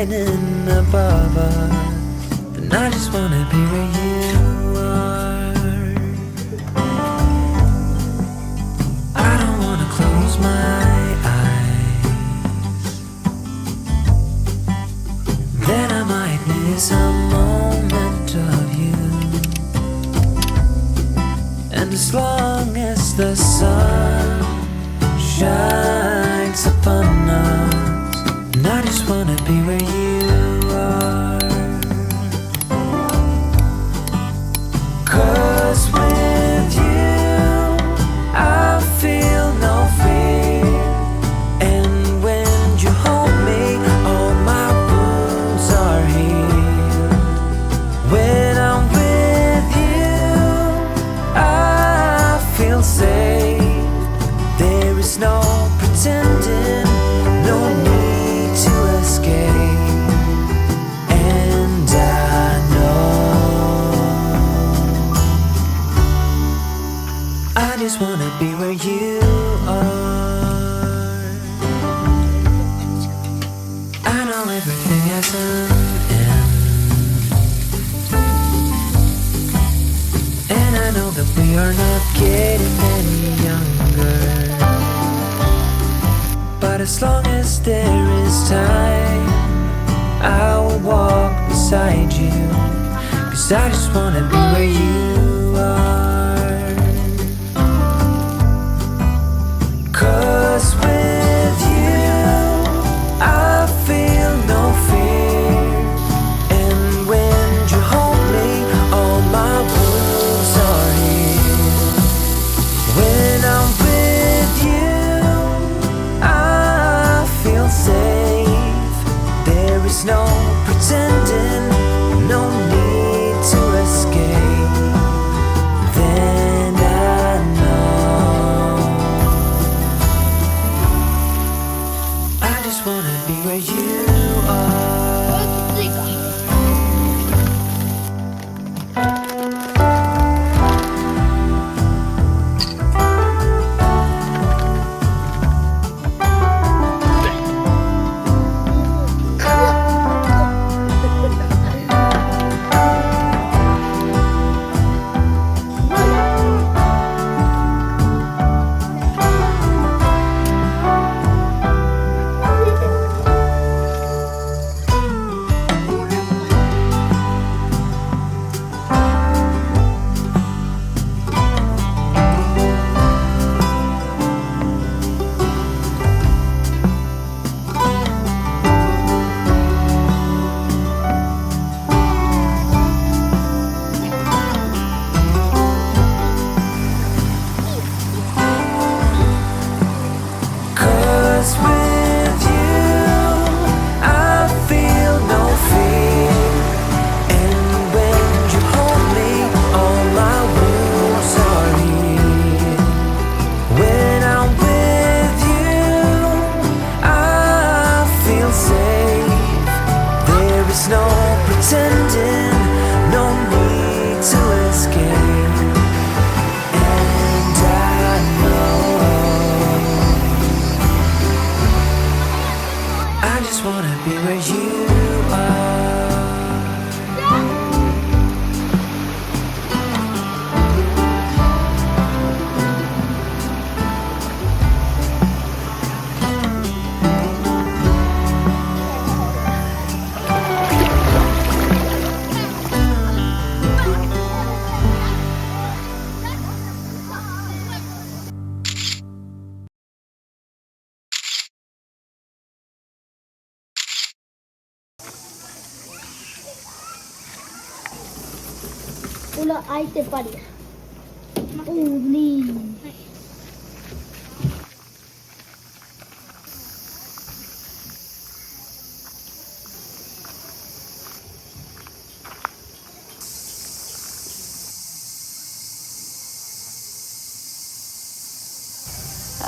hiding above us, and I just wanna be where you are. I don't wanna close my eyes, then I might miss a moment of you. And as long as the sun shines upon us, and I just wanna be where you are. 'Cause with you I feel no fear, and when you hold me all my wounds are healed. When I'm with you I feel safe. There is no pretending, no need to escape. And I know I just wanna be where you are. I know everything has an end, and I know that we are not getting any younger. But as long as there is time, I will walk beside you. 'Cause I just wanna be where you are. 'Cause with you I feel no fear, and when you hold me all my wounds are healed. When I'm with you I feel safe. There is no pretending, no need to escape. Then I know I just wanna be where you are. Ulla aite paria. Niin.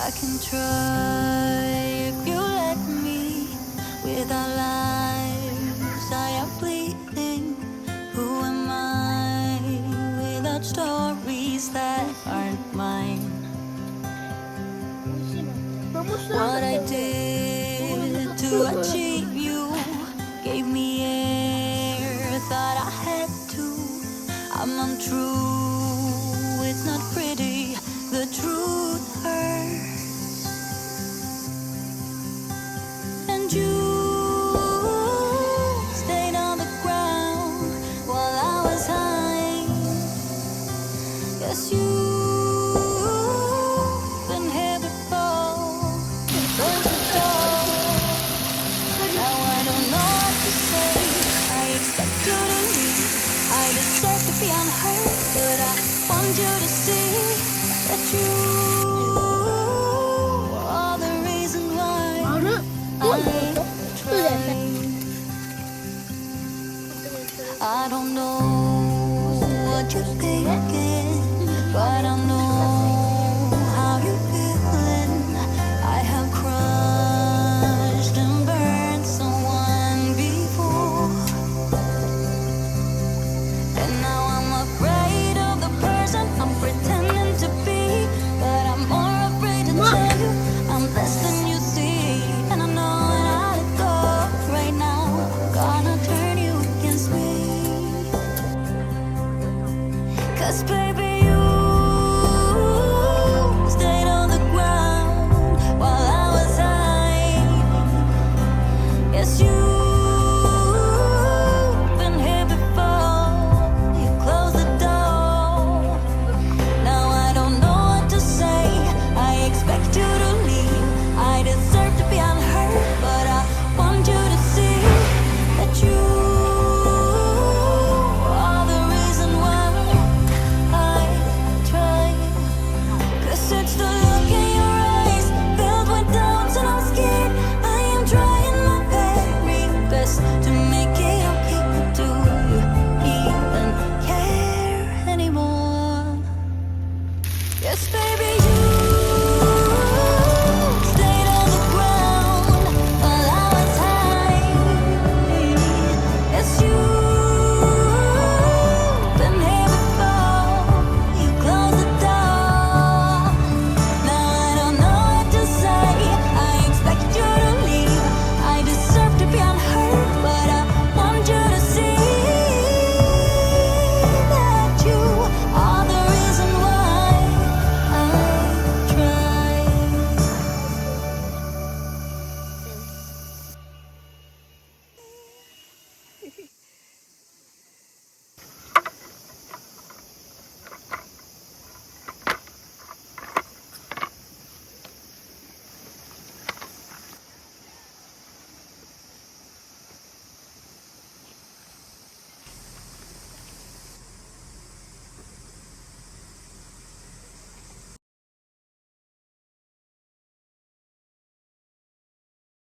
I can try if you let me. With our lives I are bleeding. Who am I without stories that aren't mine? What I did to achieve you gave thought I had to. I'm untrue, it's not pretty, the truth hurts. And you stayed on the ground while I was high. Yes, you've been here before, close the door. Now I don't know what to say. I expect you to leave. I deserve to be unheard, but I want you to see that you are the reason why I tried. I don't know what you're thinking, but I know how you're feeling. I have crushed and burned someone before, and now I'm afraid of the person I'm pretending to be. But I'm more afraid to tell you I'm less than you see. And I know that I let go right now, gonna turn you against me. 'Cause baby,